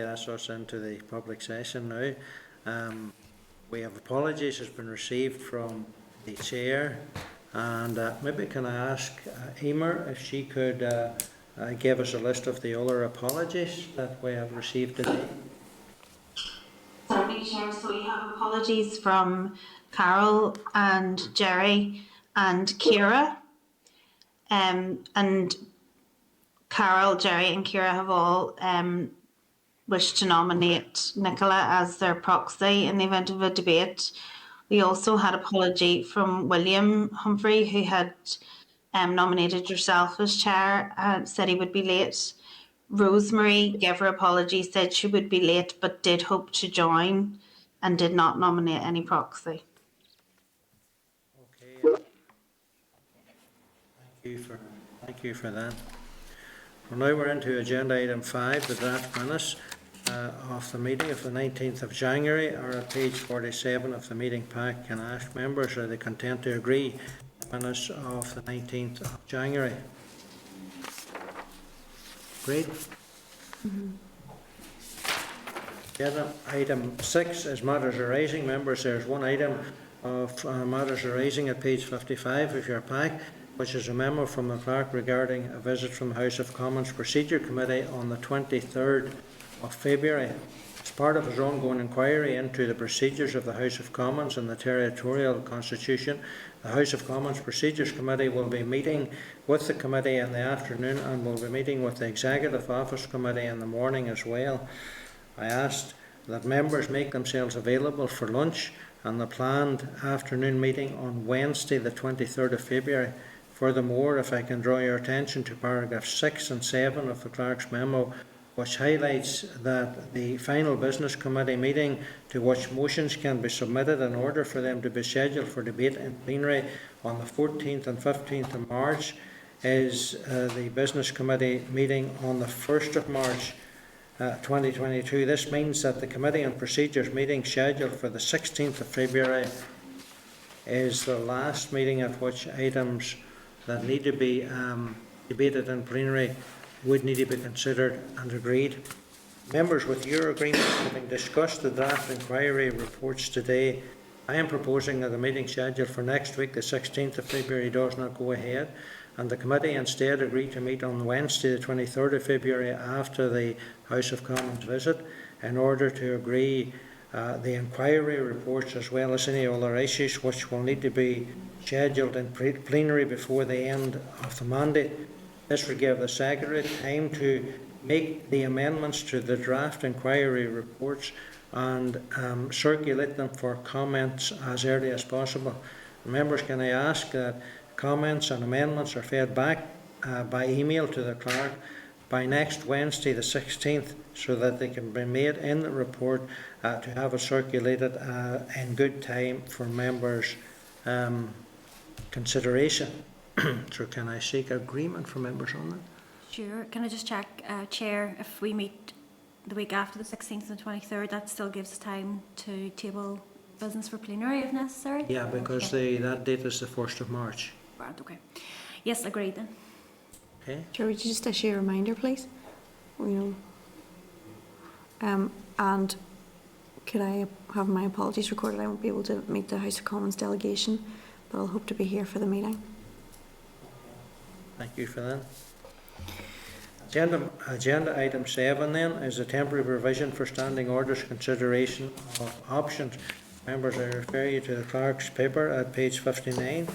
That's us into the public session now. We have apologies has been received from the chair, and maybe can I ask Emer if she could give us a list of the other apologies that we have received today. Certainly, Chair. So we have apologies from Carol and Jerry and Kira. And Carol, Jerry and Kira have all wished to nominate Nicola as their proxy in the event of a debate. We also had apology from William Humphrey, who had nominated yourself as chair, said he would be late. Rosemary gave her apology, said she would be late but did hope to join and did not nominate any proxy. Okay. Thank you for that. Well, now we're into agenda item 5, the draft minutes of the meeting of the 19th of January, or at page 47 of the meeting pack. Can I ask members, are they content to agree minutes of the 19th of January? Great. Item 6 is matters arising. Members, there's one item of matters arising at page 55 of your pack, which is a memo from the clerk regarding a visit from the House of Commons Procedure Committee on the 23rd of February. As part of his ongoing inquiry into the procedures of the House of Commons and the Territorial Constitution, the House of Commons Procedures Committee will be meeting with the committee in the afternoon and will be meeting with the Executive Office Committee in the morning as well. I asked that members make themselves available for lunch and the planned afternoon meeting on Wednesday the 23rd of February. Furthermore, if I can draw your attention to paragraphs 6 and 7 of the clerk's memo, which highlights that the final business committee meeting to which motions can be submitted in order for them to be scheduled for debate in plenary on the 14th and 15th of March is the business committee meeting on the 1st of March 2022. This means that the committee on procedures meeting scheduled for the 16th of February is the last meeting at which items that need to be debated in plenary would need to be considered and agreed. Members, with your agreement, having discussed the draft inquiry reports today, I am proposing that the meeting scheduled for next week, the 16th of February, does not go ahead, and the committee instead agree to meet on Wednesday, the 23rd of February, after the House of Commons visit, in order to agree the inquiry reports as well as any other issues which will need to be scheduled in plenary before the end of the mandate. This will give the Secretary time to make the amendments to the draft inquiry reports and circulate them for comments as early as possible. Members, can I ask that comments and amendments are fed back by email to the clerk by next Wednesday the 16th so that they can be made in the report to have it circulated in good time for members' consideration. So can I seek agreement from members on that? Sure. Can I just check, Chair, if we meet the week after the 16th and 23rd, that still gives us time to table business for plenary if necessary? Yeah, because that date is the 1st of March. Right, okay. Yes, agreed then. Okay. Sure, would you just issue a reminder, please? And could I have my apologies recorded? I won't be able to meet the House of Commons delegation, but I'll hope to be here for the meeting. Thank you for that. Agenda item 7 then is a temporary provision for standing orders consideration of options. Members, I refer you to the clerk's paper at page 59.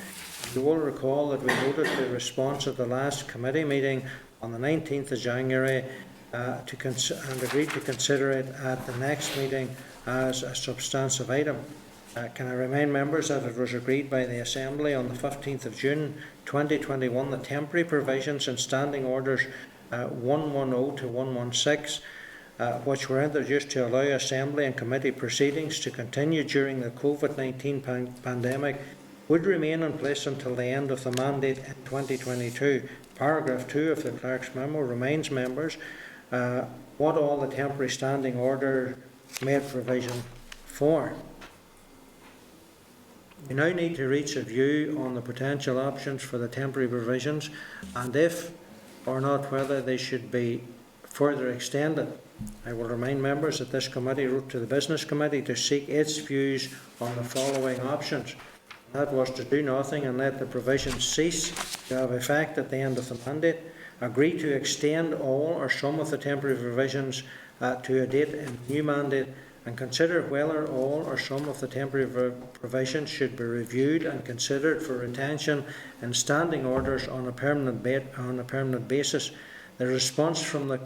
You will recall that we noted the response at the last committee meeting on the 19th of January and agreed to consider it at the next meeting as a substantive item. Can I remind members that it was agreed by the Assembly on the 15th of June 2021 that temporary provisions in standing orders 110 to 116 which were introduced to allow Assembly and committee proceedings to continue during the COVID-19 pandemic would remain in place until the end of the mandate in 2022. Paragraph 2 of the clerk's memo reminds members what all the temporary standing order made provision for. We now need to reach a view on the potential options for the temporary provisions and if or not whether they should be further extended. I will remind members that this committee wrote to the Business Committee to seek its views on the following options. That was to do nothing and let the provisions cease to have effect at the end of the mandate, agree to extend all or some of the temporary provisions to a date in the new mandate, and consider whether all or some of the temporary provisions should be reviewed and considered for retention in standing orders on a permanent basis. The response from the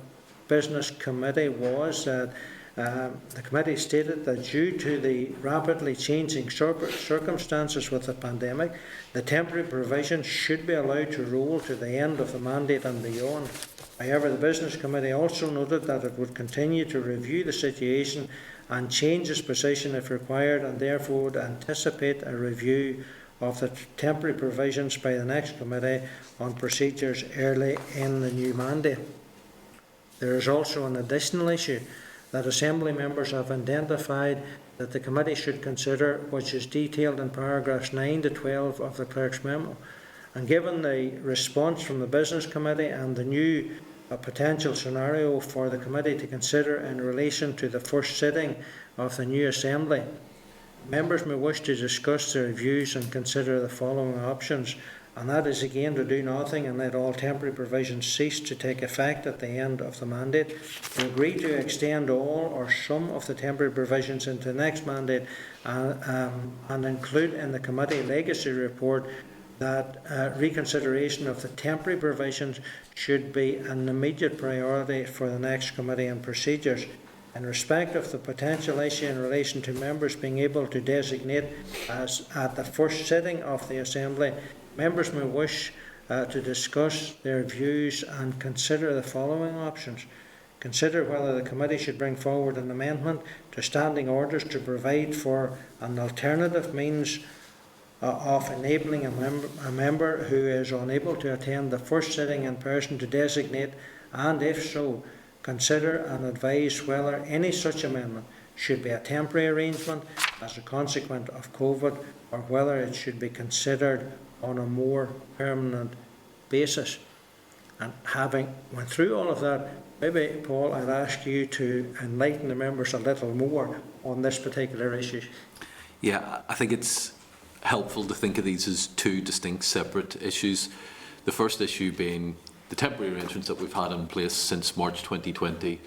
Business Committee was that the committee stated that due to the rapidly changing circumstances with the pandemic, the temporary provisions should be allowed to roll to the end of the mandate and beyond. However, the Business Committee also noted that it would continue to review the situation and change its position if required, and therefore would anticipate a review of the temporary provisions by the next Committee on Procedures early in the new mandate. There is also an additional issue that Assembly members have identified that the Committee should consider, which is detailed in paragraphs 9 to 12 of the Clerk's memo. And given the response from the Business Committee and the new potential scenario for the Committee to consider in relation to the first sitting of the new Assembly, members may wish to discuss their views and consider the following options, and that is again to do nothing and let all temporary provisions cease to take effect at the end of the mandate, to agree to extend all or some of the temporary provisions into the next mandate, and include in the Committee legacy report that reconsideration of the temporary provisions should be an immediate priority for the next Committee on Procedures. In respect of the potential issue in relation to members being able to designate as at the first sitting of the Assembly, members may wish to discuss their views and consider the following options. Consider whether the Committee should bring forward an amendment to standing orders to provide for an alternative means of enabling a member who is unable to attend the first sitting in person to designate, and if so, consider and advise whether any such amendment should be a temporary arrangement as a consequence of COVID, or whether it should be considered on a more permanent basis. And having went through all of that, maybe, Paul, I'd ask you to enlighten the members a little more on this particular issue. Yeah, I think it's helpful to think of these as two distinct separate issues. The first issue being the temporary arrangements that we've had in place since March 2020,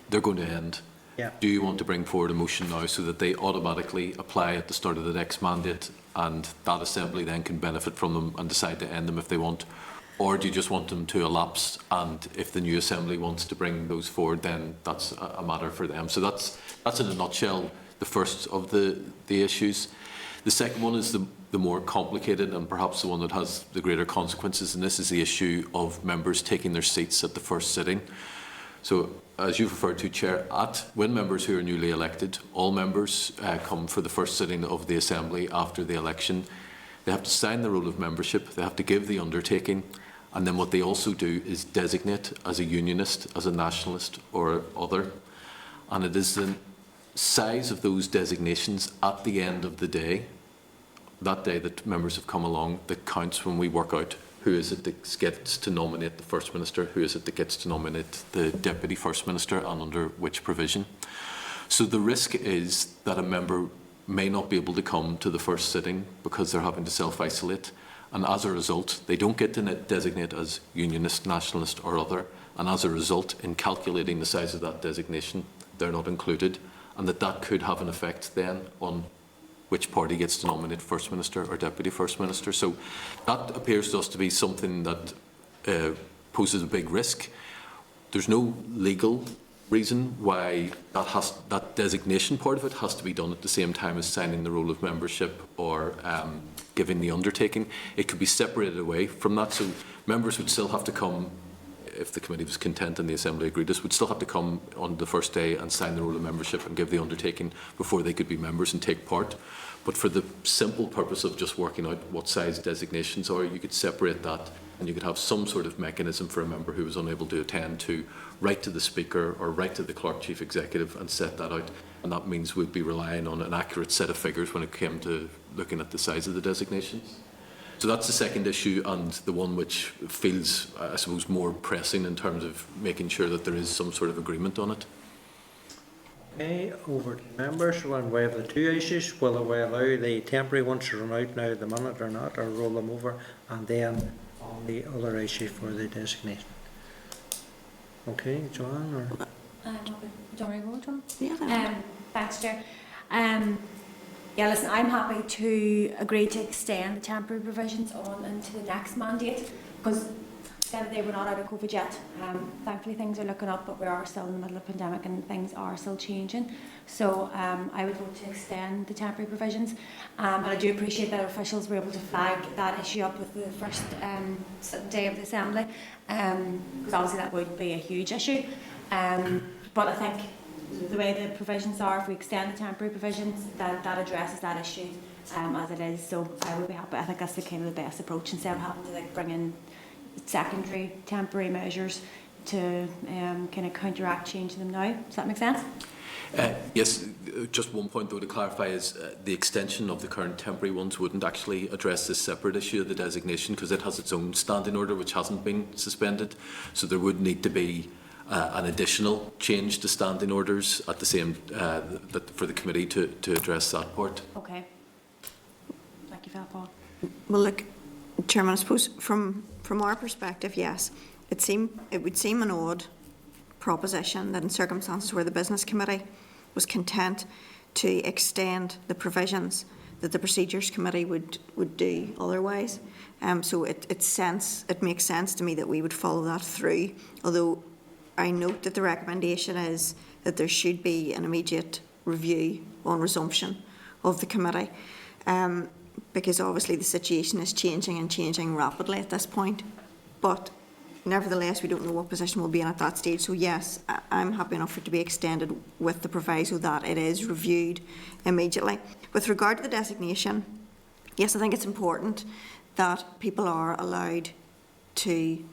they're going to end. Yeah. Do you want to bring forward a motion now so that they automatically apply at the start of the next mandate and that Assembly then can benefit from them and decide to end them if they want? Or do you just want them to elapse, and if the new Assembly wants to bring those forward, then that's a matter for them? So that's in a nutshell the first of the issues. The second one is the more complicated and perhaps the one that has the greater consequences, and this is the issue of members taking their seats at the first sitting. So, as you've referred to, Chair, when members who are newly elected, all members come for the first sitting of the Assembly after the election. They have to sign the roll of membership, they have to give the undertaking, and then what they also do is designate as a unionist, as a nationalist or other. And it is the size of those designations at the end of the day, that day that members have come along, that counts when we work out who is it that gets to nominate the First Minister, who is it that gets to nominate the Deputy First Minister, and under which provision. So the risk is that a member may not be able to come to the first sitting because they're having to self-isolate, and as a result they don't get to designate as unionist, nationalist or other, and as a result, in calculating the size of that designation, they're not included, and that could have an effect then on which party gets to nominate First Minister or Deputy First Minister. So that appears to us to be something that poses a big risk. There's no legal reason why that designation part of it has to be done at the same time as signing the roll of membership or giving the undertaking. It could be separated away from that. So members would still have to come, if the committee was content and the Assembly agreed, this would still have to come on the first day and sign the roll of membership and give the undertaking before they could be members and take part. But for the simple purpose of just working out what size designations are, you could separate that, and you could have some sort of mechanism for a member who was unable to attend to write to the Speaker or write to the Clerk Chief Executive and set that out. And that means we'd be relying on an accurate set of figures when it came to looking at the size of the designations. So that's the second issue, and the one which feels, I suppose, more pressing in terms of making sure that there is some sort of agreement on it. Okay, over to members. When we have the two issues, will we allow the temporary ones to run out now at the minute or not, or roll them over, and then on the other issue for the designation? Okay, Joanne, or? Do you want me to go, John? Yeah. Thanks, Chair. Yeah, listen, I'm happy to agree to extend the temporary provisions on into the next mandate, because at the end of the day, we're not out of COVID yet. Thankfully, things are looking up, but we are still in the middle of a pandemic and things are still changing. So I would vote to extend the temporary provisions. And I do appreciate that officials were able to flag that issue up with the first day of the Assembly, because obviously that would be a huge issue. But I think the way the provisions are, if we extend the temporary provisions, that addresses that issue as it is. So I would be happy. I think that's the kind of the best approach, instead of having to like bring in secondary temporary measures to kind of counteract changing them now. Does that make sense? Yes, just one point though to clarify is the extension of the current temporary ones wouldn't actually address this separate issue of the designation, because it has its own standing order which hasn't been suspended. So there would need to be an additional change to standing orders at the same for the committee to address that part. Okay. Thank you for that, Paul. Well, look, Chairman, I suppose from our perspective, yes, it would seem an odd proposition that in circumstances where the Business Committee was content to extend the provisions, that the Procedures Committee would do otherwise. So it makes sense to me that we would follow that through, although I note that the recommendation is that there should be an immediate review on resumption of the committee, because obviously the situation is changing and changing rapidly at this point. But nevertheless, we don't know what position we'll be in at that stage. So yes, I'm happy enough for it to be extended with the proviso that it is reviewed immediately. With regard to the designation, yes, I think it's important that people are allowed to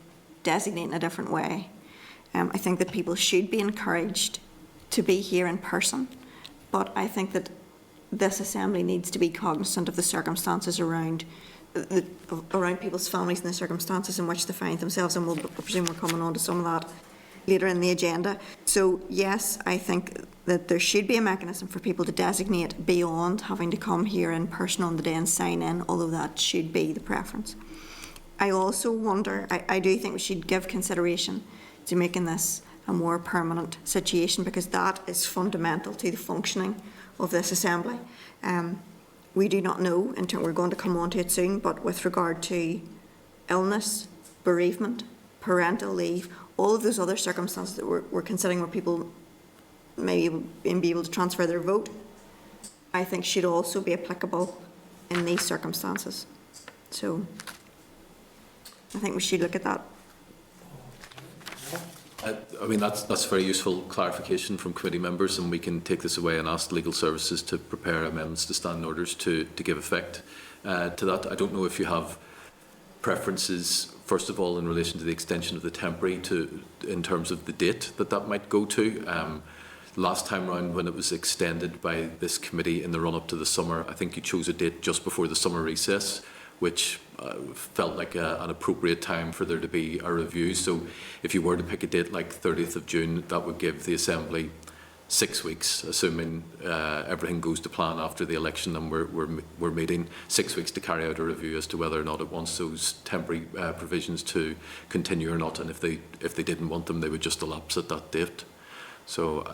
designate in a different way. I think that people should be encouraged to be here in person, but I think that this Assembly needs to be cognizant of the circumstances around people's families and the circumstances in which they find themselves, and I presume we're coming on to some of that later in the agenda. So yes, I think that there should be a mechanism for people to designate beyond having to come here in person on the day and sign in, although that should be the preference. I also wonder, I do think we should give consideration to making this a more permanent situation, because that is fundamental to the functioning of this Assembly. We do not know, we're going to come on to it soon, but with regard to illness, bereavement, parental leave, all of those other circumstances that we're considering where people may be able to transfer their vote, I think should also be applicable in these circumstances. So I think we should look at that. I mean, that's very useful clarification from committee members, and we can take this away and ask legal services to prepare amendments to standing orders to give effect to that. I don't know if you have preferences, first of all, in relation to the extension of the temporary in terms of the date that might go to. Last time round, when it was extended by this committee in the run-up to the summer, I think you chose a date just before the summer recess, which felt like an appropriate time for there to be a review. So if you were to pick a date like 30th of June, that would give the Assembly 6 weeks, assuming everything goes to plan after the election and we're meeting, 6 weeks to carry out a review as to whether or not it wants those temporary provisions to continue or not. And if they didn't want them, they would just elapse at that date. So,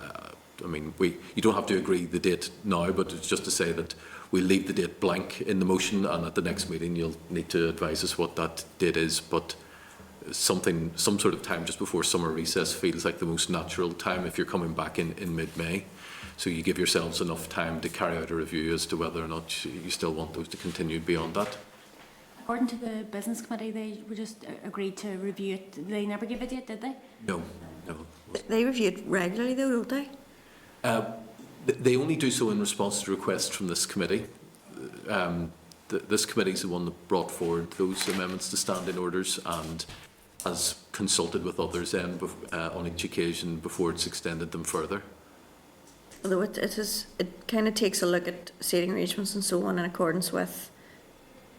I mean, you don't have to agree the date now, but it's just to say that we'll leave the date blank in the motion, and at the next meeting you'll need to advise us what that date is. But some sort of time just before summer recess feels like the most natural time if you're coming back in mid-May. So you give yourselves enough time to carry out a review as to whether or not you still want those to continue beyond that. According to the Business Committee, they were just agreed to review it. They never gave a date, did they? No. They review it regularly though, don't they? They only do so in response to requests from this committee. This committee is the one that brought forward those amendments to standing orders and has consulted with others then on each occasion before it's extended them further. Although it kind of takes a look at seating arrangements and so on in accordance with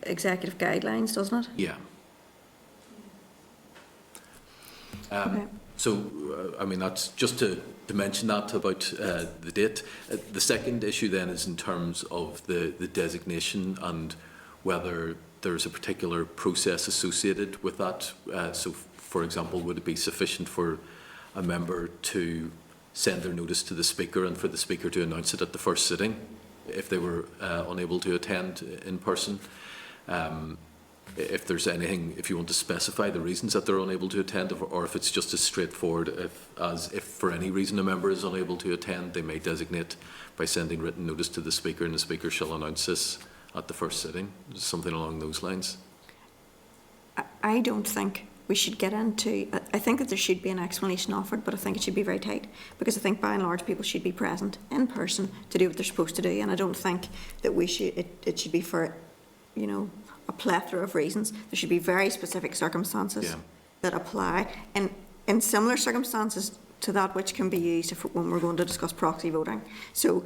executive guidelines, doesn't it? Yeah. Okay. So, I mean, that's just to mention that about the date. The second issue then is in terms of the designation and whether there's a particular process associated with that. So, for example, would it be sufficient for a member to send their notice to the Speaker and for the Speaker to announce it at the first sitting if they were unable to attend in person? If there's anything, if you want to specify the reasons that they're unable to attend, or if it's just as straightforward as if for any reason a member is unable to attend, they may designate by sending written notice to the Speaker and the Speaker shall announce this at the first sitting, something along those lines. I don't think we should get into, I think that there should be an explanation offered, but I think it should be very tight, because I think by and large people should be present in person to do what they're supposed to do, and I don't think that we should, it should be for, you know, a plethora of reasons. There should be very specific circumstances that apply, and in similar circumstances to that which can be used when we're going to discuss proxy voting. So,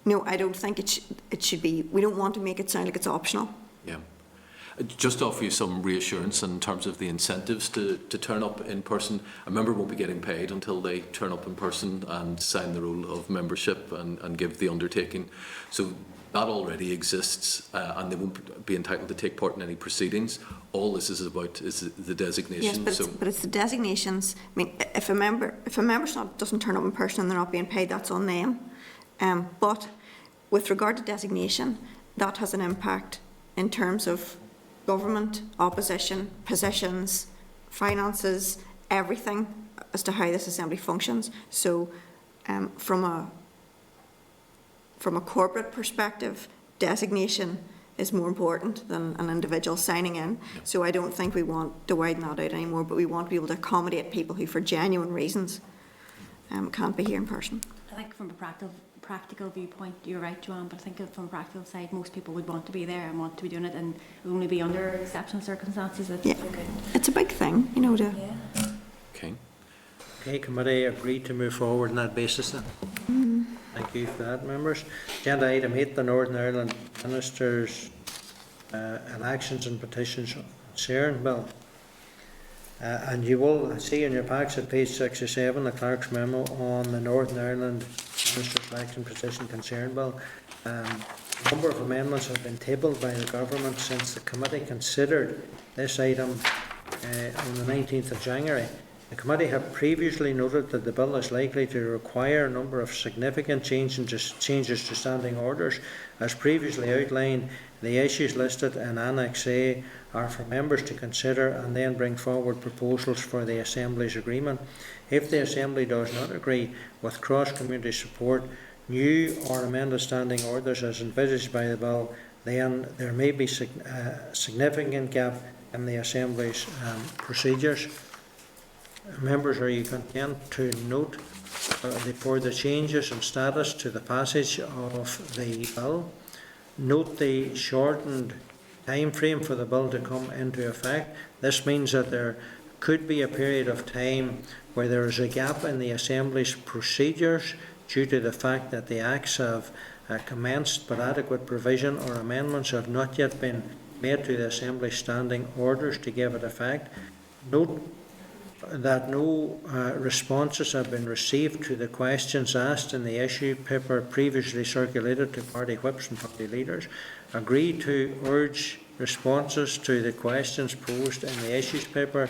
no, I don't think it should be, we don't want to make it sound like it's optional. Yeah. Just to offer you some reassurance in terms of the incentives to turn up in person. A member won't be getting paid until they turn up in person and sign the roll of membership and give the undertaking. So that already exists, and they won't be entitled to take part in any proceedings. All this is about is the designation. Yes, but it's the designations. I mean, if a member doesn't turn up in person and they're not being paid, that's on them. But with regard to designation, that has an impact in terms of government, opposition, positions, finances, everything as to how this assembly functions. So, from a corporate perspective, designation is more important than an individual signing in. Yep. So I don't think we want to widen that out anymore, but we want to be able to accommodate people who, for genuine reasons, can't be here in person. I think from a practical viewpoint, you're right, Joanne, but I think from a practical side, most people would want to be there and want to be doing it, and it would only be under exceptional circumstances that yeah. they could. It's a big thing, you know, to... Yeah. Okay. Okay, committee agreed to move forward on that basis then. Mm-hmm. Thank you for that, members. Agenda item 8, the Northern Ireland Ministers' elections and petitions concern bill. And you will see in your packs at page 67 the clerk's memo on the Northern Ireland Ministers' election petition concern bill. A number of amendments have been tabled by the government since the committee considered this item on the 19th of January. The committee have previously noted that the bill is likely to require a number of significant changes to standing orders. As previously outlined, the issues listed in Annex A are for members to consider and then bring forward proposals for the Assembly's agreement. If the Assembly does not agree with cross-community support, new or amended standing orders as envisaged by the bill, then there may be a significant gap in the Assembly's procedures. Members, are you content to note for the changes in status to the passage of the bill? Note the shortened time frame for the bill to come into effect. This means that there could be a period of time where there is a gap in the Assembly's procedures due to the fact that the acts have commenced but adequate provision or amendments have not yet been made to the Assembly's standing orders to give it effect. Note that no responses have been received to the questions asked in the issue paper previously circulated to party whips and party leaders. Agree to urge responses to the questions posed in the issues paper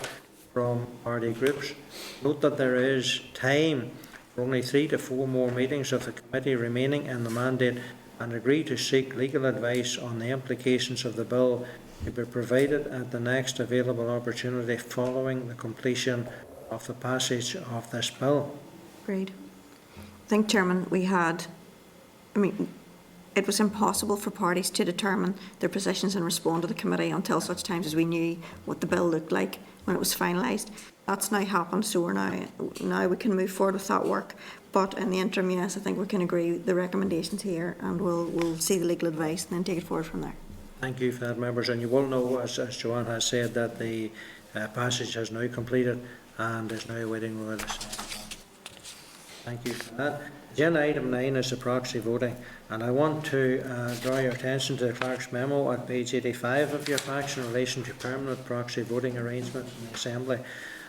from party groups. Note that there is time for only 3 to 4 more meetings of the committee remaining in the mandate, and agree to seek legal advice on the implications of the bill to be provided at the next available opportunity following the completion of the passage of this bill. Agreed. I think, Chairman, it was impossible for parties to determine their positions and respond to the committee until such times as we knew what the bill looked like when it was finalised. That's now happened, so now we can move forward with that work. But in the interim, yes, I think we can agree with the recommendations here, and we'll see the legal advice and then take it forward from there. Thank you for that, members. And you will know, as Joanne has said, that the passage has now completed and is now awaiting release. Thank you for that. Agenda item 9 is the proxy voting, and I want to draw your attention to the clerk's memo at page 85 of your packs in relation to permanent proxy voting arrangements in the Assembly.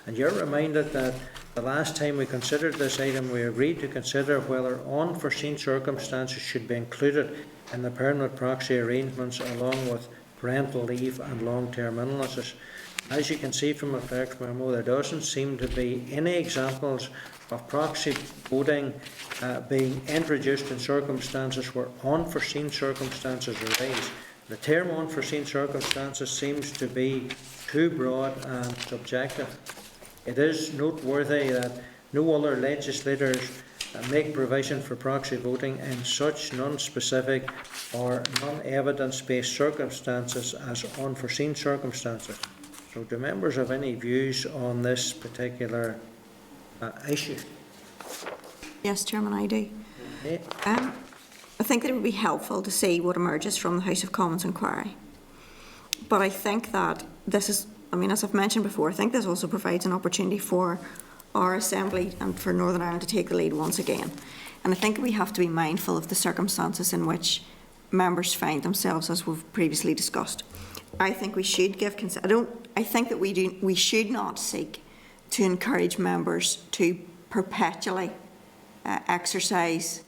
And you're reminded that the last time we considered this item, we agreed to consider whether unforeseen circumstances should be included in the permanent proxy arrangements, along with parental leave and long-term illnesses. As you can see from the clerk's memo, there doesn't seem to be any examples of proxy voting being introduced in circumstances where unforeseen circumstances arise. The term unforeseen circumstances seems to be too broad and subjective. It is noteworthy that no other legislators make provision for proxy voting in such non-specific or non-evidence-based circumstances as unforeseen circumstances. So do members have any views on this particular issue? Yes, Chairman, I do. Okay. I think that it would be helpful to see what emerges from the House of Commons inquiry. But I think that this is, I mean, as I've mentioned before, I think this also provides an opportunity for our Assembly and for Northern Ireland to take the lead once again. And I think we have to be mindful of the circumstances in which members find themselves, as we've previously discussed. I think we should give consent. I think that we should not seek to encourage members to perpetually exercise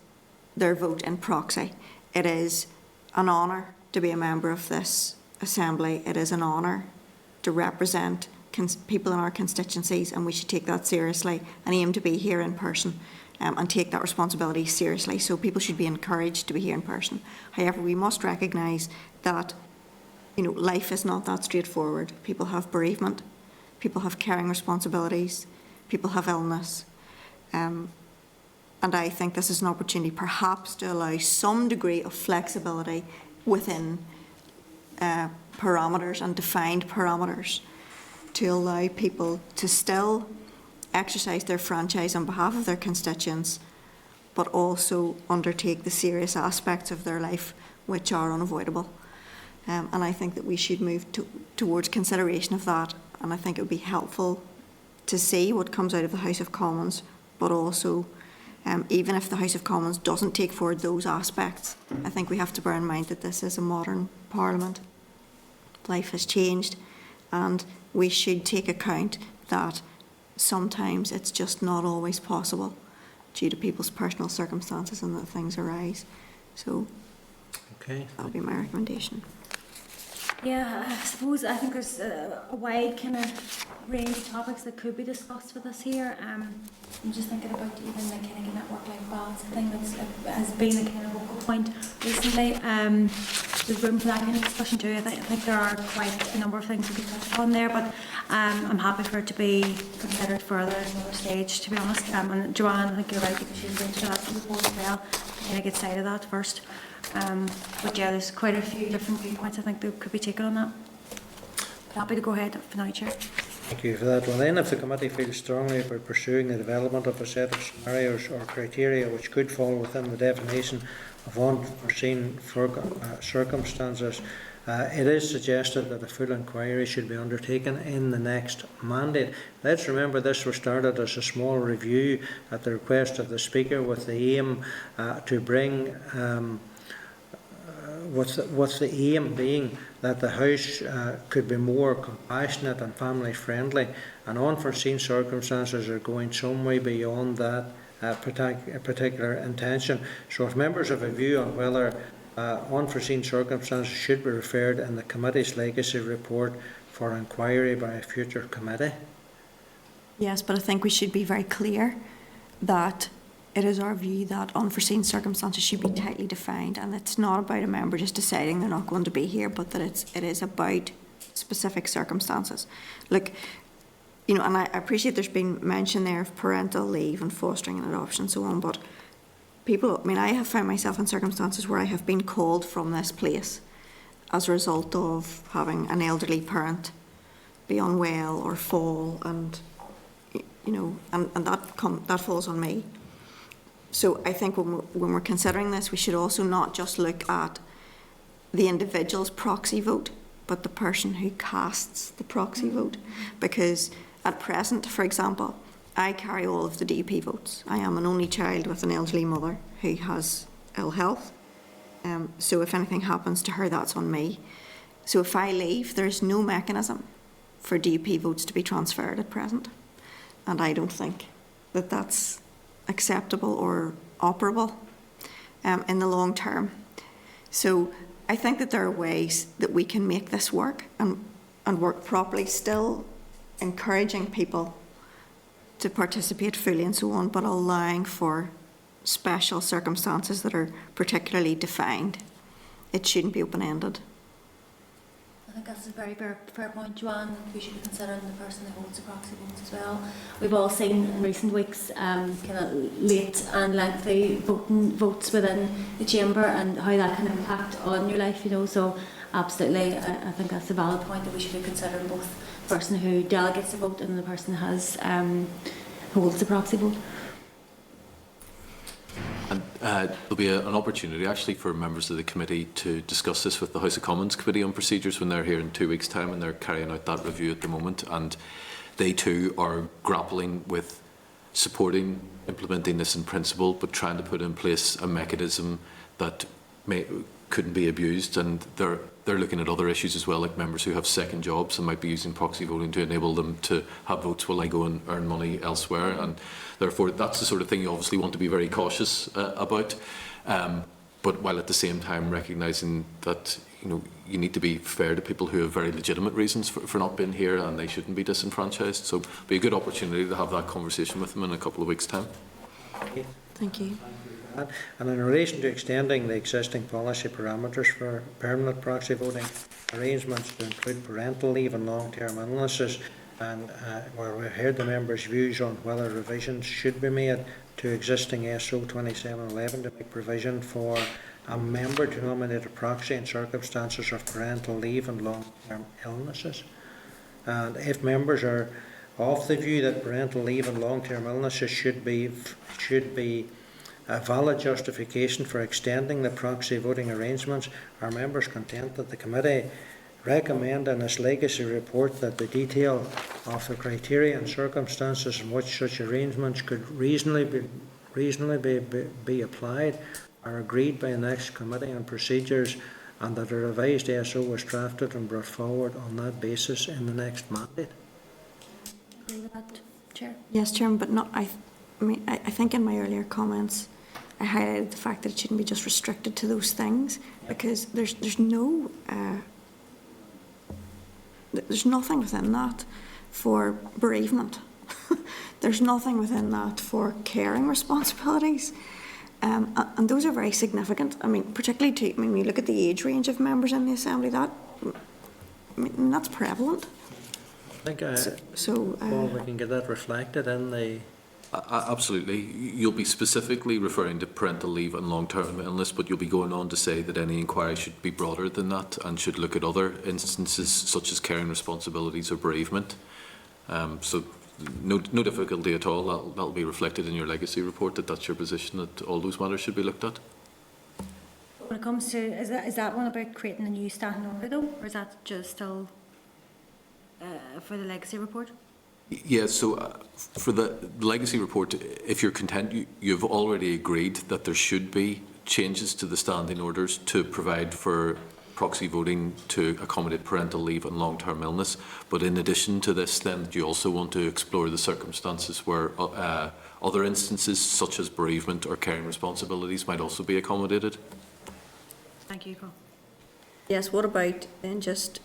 their vote in proxy. It is an honour to be a member of this Assembly. It is an honour to represent people in our constituencies, and we should take that seriously and aim to be here in person and take that responsibility seriously. So people should be encouraged to be here in person. However, we must recognise that, you know, life is not that straightforward. People have bereavement, people have caring responsibilities, people have illness. And I think this is an opportunity perhaps to allow some degree of flexibility within parameters and defined parameters to allow people to still exercise their franchise on behalf of their constituents, but also undertake the serious aspects of their life which are unavoidable. And I think that we should move towards consideration of that, and I think it would be helpful to see what comes out of the House of Commons, but also even if the House of Commons doesn't take forward those aspects, I think we have to bear in mind that this is a modern Parliament. Life has changed, and we should take account that sometimes it's just not always possible due to people's personal circumstances and that things arise. So Okay. that'll be my recommendation. Yeah, I suppose I think there's a wide kind of range of topics that could be discussed with us here. I'm just thinking about even the kind of that work-life balance thing has been a kind of focal point recently. There's room for that kind of discussion too. I think there are quite a number of things we could touch upon there, but I'm happy for it to be considered further at another stage, to be honest. And Joanne, I think you're right, because she's into that before as well. Kind of get sight of that first. But yeah, there's quite a few different viewpoints I think that could be taken on that. Happy to go ahead for now, Chair. Thank you for that. Well then, if the committee feels strongly about pursuing the development of a set of scenarios or criteria which could fall within the definition of unforeseen circumstances, it is suggested that a full inquiry should be undertaken in the next mandate. Let's remember this was started as a small review at the request of the Speaker, with the aim to bring with the aim being that the House could be more compassionate and family friendly, and unforeseen circumstances are going some way beyond that particular intention. So if members have a view on whether unforeseen circumstances should be referred in the committee's legacy report for inquiry by a future committee. Yes, but I think we should be very clear that it is our view that unforeseen circumstances should be tightly defined, and it's not about a member just deciding they're not going to be here, but that it is about specific circumstances. Look, you know, and I appreciate there's been mention there of parental leave and fostering and adoption and so on, but people, I mean, I have found myself in circumstances where I have been called from this place as a result of having an elderly parent be unwell or fall, and you know, and that falls on me. So I think when we're considering this, we should also not just look at the individual's proxy vote, but the person who casts the proxy vote. Because at present, for example, I carry all of the DP votes. I am an only child with an elderly mother who has ill health. So if anything happens to her, that's on me. So if I leave, there's no mechanism for DP votes to be transferred at present. And I don't think that that's acceptable or operable in the long term. So I think that there are ways that we can make this work and work properly, still encouraging people to participate fully and so on, but allowing for special circumstances that are particularly defined. It shouldn't be open-ended. I think that's a very fair point, Joanne. We should be considering the person that holds the proxy votes as well. We've all seen in recent weeks kind of late and lengthy votes within the chamber and how that can impact on your life, you know. So absolutely, I think that's a valid point that we should be considering both the person who delegates the vote and the person who has holds the proxy vote. And there'll be an opportunity actually for members of the committee to discuss this with the House of Commons Committee on Procedures when they're here in 2 weeks' time, and they're carrying out that review at the moment, and they too are grappling with supporting implementing this in principle, but trying to put in place a mechanism that couldn't be abused. And they're looking at other issues as well, like members who have second jobs and might be using proxy voting to enable them to have votes while they go and earn money elsewhere. And therefore, that's the sort of thing you obviously want to be very cautious about. But while at the same time recognising that, you know, you need to be fair to people who have very legitimate reasons for not being here, and they shouldn't be disenfranchised. So it'll be a good opportunity to have that conversation with them in a couple of weeks' time. Thank you. And in relation to extending the existing policy parameters for permanent proxy voting arrangements to include parental leave and long-term illnesses, and where we heard the members' views on whether revisions should be made to existing SO 2711 to make provision for a member to nominate a proxy in circumstances of parental leave and long-term illnesses. And if members are of the view that parental leave and long-term illnesses should be a valid justification for extending the proxy voting arrangements, are members content that the committee recommend in its legacy report that the detail of the criteria and circumstances in which such arrangements could reasonably be applied are agreed by the next committee on procedures, and that a revised SO was drafted and brought forward on that basis in the next mandate? Agree with that, Chair? Yes, Chairman, but not. I think in my earlier comments, I highlighted the fact that it shouldn't be just restricted to those things, because there's no there's nothing within that for bereavement. There's nothing within that for caring responsibilities, and those are very significant. I mean, particularly when you look at the age range of members in the Assembly, that's prevalent. I think Paul, we can get that reflected in the... Absolutely. You'll be specifically referring to parental leave and long-term illness, but you'll be going on to say that any inquiry should be broader than that and should look at other instances such as caring responsibilities or bereavement. So no difficulty at all. That'll be reflected in your legacy report, that's your position, that all those matters should be looked at. When it comes to, is that one about creating a new standing order though, or is that just still for the legacy report? Yeah, so for the legacy report, if you're content, you've already agreed that there should be changes to the standing orders to provide for proxy voting to accommodate parental leave and long-term illness. But in addition to this, then, you also want to explore the circumstances where other instances, such as bereavement or caring responsibilities, might also be accommodated. Thank you, Paul. Yes, what about then just...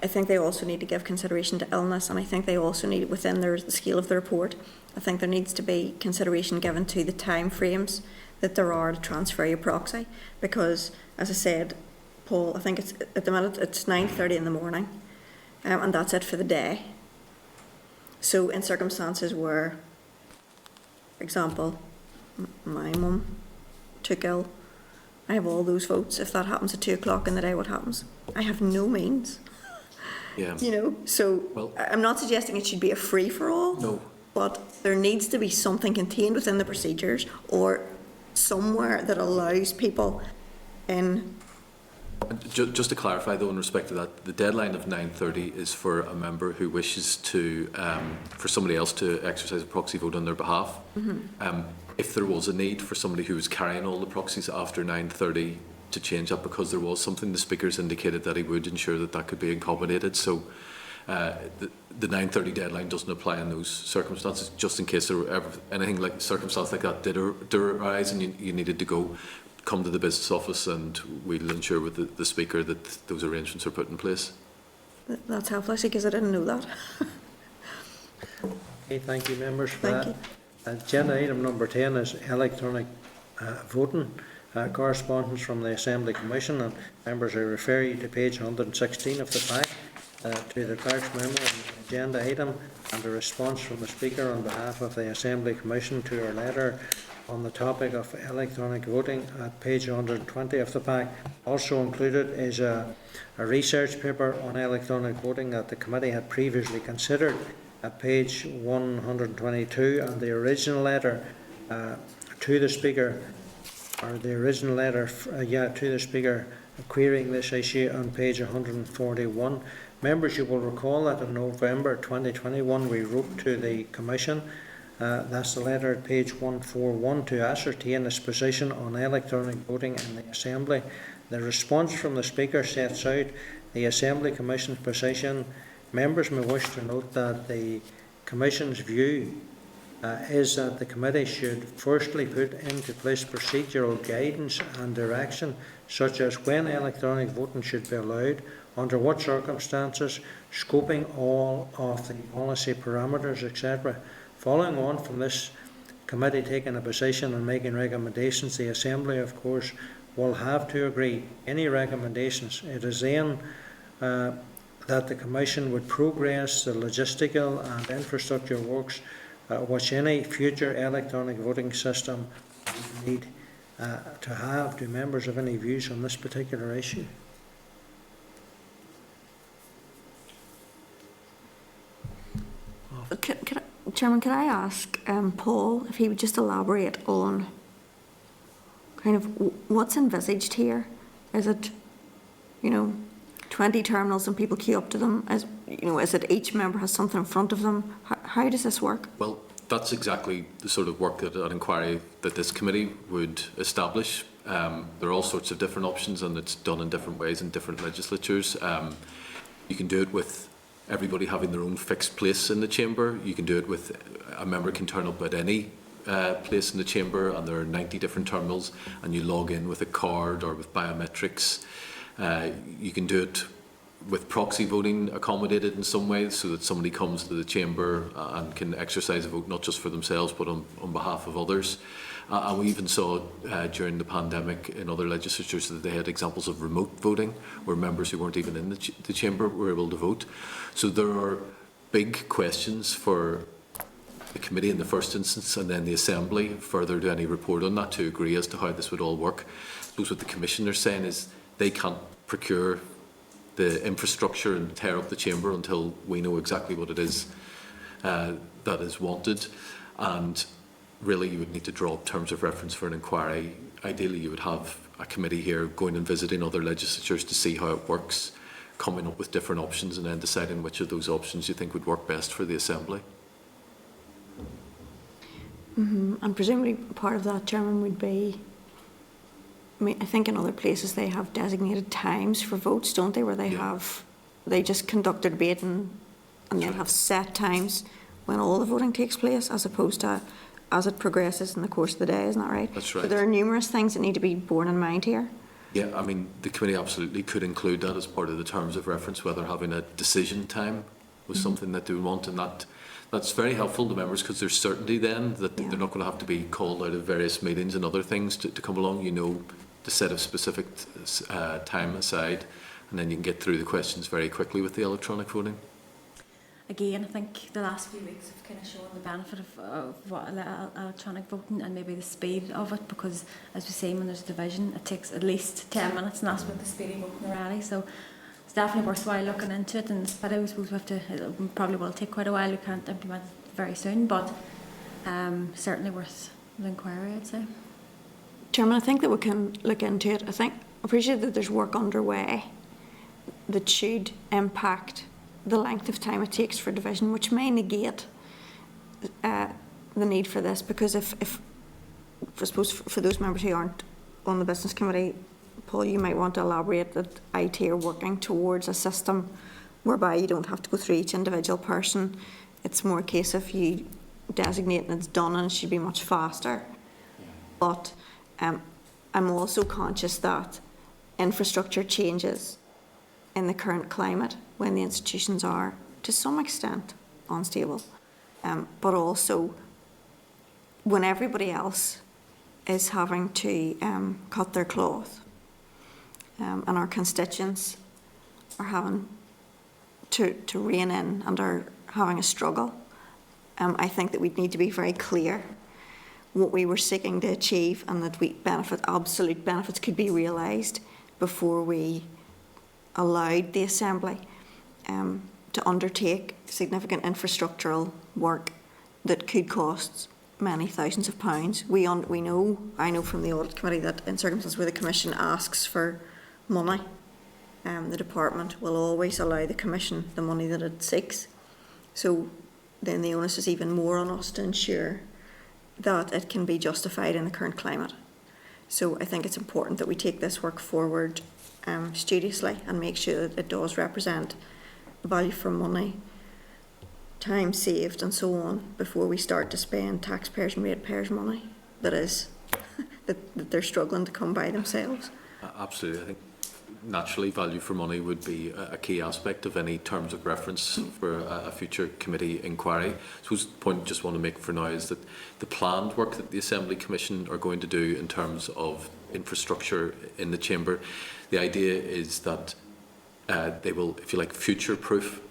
I think they also need to give consideration to illness, and I think they also need, within the scale of the report, I think there needs to be consideration given to the time frames that there are to transfer your proxy, because, as I said, Paul, I think it's at the minute it's 9:30 in the morning, and that's it for the day. So in circumstances where, for example, my mum took ill, I have all those votes. If that happens at 2 o'clock in the day, what happens? I have no means. Yeah. You know, so Well, I'm not suggesting it should be a free-for-all, No. but there needs to be something contained within the procedures or somewhere that allows people in Just to clarify, though, in respect to that, the deadline of 9:30 is for a member who wishes to, for somebody else to exercise a proxy vote on their behalf. If there was a need for somebody who was carrying all the proxies after 9:30 to change that because there was something, the speakers indicated that he would ensure that that could be accommodated. So the 9:30 deadline doesn't apply in those circumstances, just in case there were ever anything like circumstance like that did arise and you needed to go. Come to the business office and we'll ensure with the speaker that those arrangements are put in place. That's helpful, actually, because I didn't know that. Okay, thank you, members, for Thank that. Agenda item number 10 is electronic voting. Correspondence from the Assembly Commission, and members, I refer you to page 116 of the pack, to the clerk's memo on the agenda item and a response from the Speaker on behalf of the Assembly Commission to her letter on the topic of electronic voting at page 120 of the pack. Also included is a research paper on electronic voting that the committee had previously considered at page 122, and the original letter to the Speaker, or the original letter to the Speaker querying this issue on page 141. Members, you will recall that in November 2021 we wrote to the Commission, that's the letter at page 141, to ascertain its position on electronic voting in the Assembly. The response from the Speaker sets out the Assembly Commission's position. Members may wish to note that the Commission's view is that the committee should firstly put into place procedural guidance and direction, such as when electronic voting should be allowed, under what circumstances, scoping all of the policy parameters, etc. Following on from this committee taking a position and making recommendations, the Assembly, of course, will have to agree any recommendations. It is then that the Commission would progress the logistical and infrastructure works which any future electronic voting system would need to have. Do members have any views on this particular issue? Chairman, can I ask Paul if he would just elaborate on kind of what's envisaged here? Is it, 20 terminals and people queue up to them? Is it each member has something in front of them? How does this work? Well, that's exactly the sort of work that an inquiry that this committee would establish. There are all sorts of different options, and it's done in different ways in different legislatures. You can do it with everybody having their own fixed place in the chamber. You can do it with a member can turn up at any place in the chamber, and there are 90 different terminals, and you log in with a card or with biometrics. You can do it with proxy voting accommodated in some ways, so that somebody comes to the chamber and can exercise a vote not just for themselves but on behalf of others. And we even saw during the pandemic in other legislatures that they had examples of remote voting, where members who weren't even in the chamber were able to vote. So there are big questions for the committee in the first instance, and then the Assembly further to any report on that, to agree as to how this would all work. I suppose what the Commission are saying is they can't procure the infrastructure and tear up the chamber until we know exactly what it is that is wanted. And really you would need to draw up terms of reference for an inquiry. Ideally you would have a committee here going and visiting other legislatures to see how it works, coming up with different options, and then deciding which of those options you think would work best for the Assembly. And presumably part of that, Chairman, would be, I think in other places they have designated times for votes, don't they, where they just conduct a debate and they'll have set times when all the voting takes place, as opposed to as it progresses in the course of the day, isn't that right? That's right. So there are numerous things that need to be borne in mind here. Yeah, I mean, the committee absolutely could include that as part of the terms of reference, whether having a decision time was something that they would want, and that's very helpful to members, because there's certainty then that they're not going to have to be called out of various meetings and other things to come along. To set a specific time aside, and then you can get through the questions very quickly with the electronic voting. Again, I think the last few weeks have kind of shown the benefit of what electronic voting, and maybe the speed of it, because as we say, when there's a division, it takes at least 10 minutes, and that's with the speedy voting already. So it's definitely worthwhile looking into it, and I suppose it probably will take quite a while. We can't implement it very soon, but certainly worth an inquiry, I'd say. Chairman, I think that we can look into it. I think appreciate that there's work underway that should impact the length of time it takes for division, which may negate the need for this, because if I suppose for those members who aren't on the business committee, Paul, you might want to elaborate that IT are working towards a system whereby you don't have to go through each individual person. It's more a case of you designate and it's done, and it should be much faster. But I'm also conscious that infrastructure changes in the current climate when the institutions are, to some extent, unstable, but also when everybody else is having to cut their cloth, and our constituents are having to rein in and are having a struggle. I think that we'd need to be very clear what we were seeking to achieve, and that absolute benefits could be realised before we allowed the Assembly to undertake significant infrastructural work that could cost many thousands of pounds. I know from the Audit Committee that in circumstances where the Commission asks for money, the Department will always allow the Commission the money that it seeks. So then the onus is even more on us to ensure that it can be justified in the current climate. So I think it's important that we take this work forward studiously and make sure that it does represent value for money, time saved and so on, before we start to spend taxpayers and ratepayers' money that they're struggling to come by themselves. Absolutely. I think naturally value for money would be a key aspect of any terms of reference for a future committee inquiry. So the point I just want to make for now is that the planned work that the Assembly Commission are going to do in terms of infrastructure in the chamber, the idea is that they will, if you like, future-proof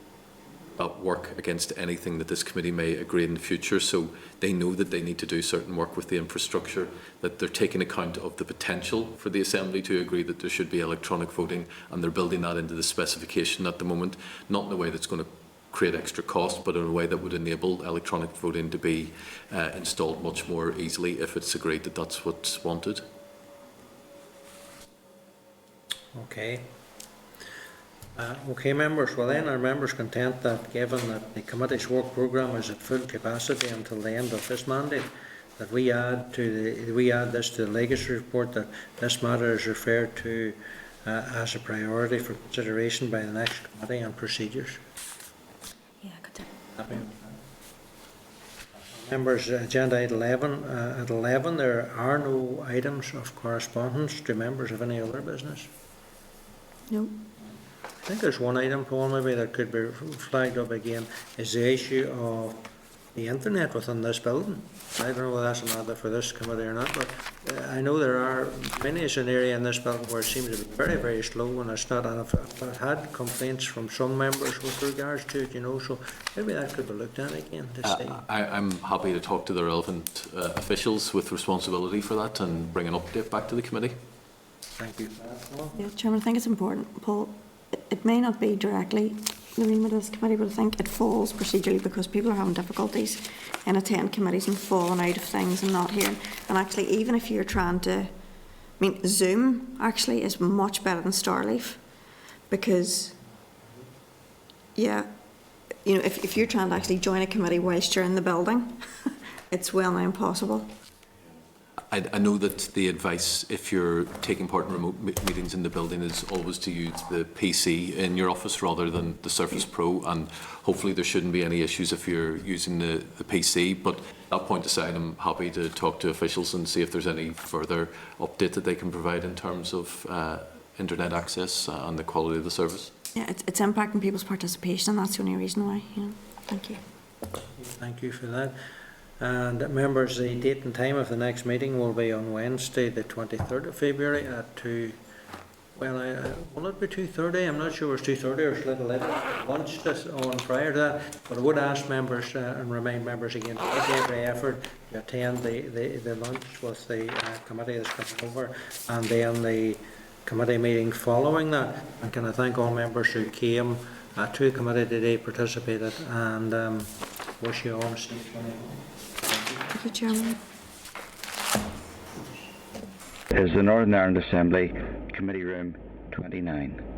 that work against anything that this committee may agree in the future. So they know that they need to do certain work with the infrastructure, that they're taking account of the potential for the Assembly to agree that there should be electronic voting, and they're building that into the specification at the moment, not in a way that's going to create extra cost, but in a way that would enable electronic voting to be installed much more easily if it's agreed that that's what's wanted. Okay. Okay, members. Well, then, are members content that, given that the committee's work programme is at full capacity until the end of this mandate, that we add this to the legacy report, that this matter is referred to as a priority for consideration by the next committee on procedures? Yeah, good. Happy with that. Members, agenda item 11. At 11, there are no items of correspondence. Do members have any other business? No. I think there's one item, Paul, maybe that could be flagged up again, is the issue of the internet within this building. I don't know whether that's a matter for this committee or not, but I know there are many is an area in this building where it seems to be very, very slow, and it's not. And I've had complaints from some members with regards to it, so maybe that could be looked at again to see. I'm happy to talk to the relevant officials with responsibility for that and bring an update back to the committee. Thank you. Yeah, Chairman, I think it's important, Paul. It may not be directly the remit of this committee, but I think it falls procedurally because people are having difficulties in attending committees and falling out of things and not hearing. And actually, even if you're trying to, Zoom actually is much better than Starleaf, because, if you're trying to actually join a committee whilst you're in the building, it's well nigh impossible. I know that the advice, if you're taking part in remote meetings in the building, is always to use the PC in your office rather than the Surface Pro, and hopefully there shouldn't be any issues if you're using the PC. But that point aside, I'm happy to talk to officials and see if there's any further update that they can provide in terms of internet access and the quality of the service. Yeah, it's impacting people's participation, and that's the only reason why. Thank you. Thank you for that. And members, the date and time of the next meeting will be on Wednesday, the 23rd of February at 2. Well, will it be 2:30? I'm not sure it's 2:30 or it's a little later. Lunch this on prior to that. But I would ask members and remind members again to make every effort to attend the lunch with the committee that's coming over, and then the committee meeting following that. And can I thank all members who came to the committee today, participated, and wish you all a safe journey home. Thank you, Chairman. Is the Northern Ireland Assembly Committee Room 29.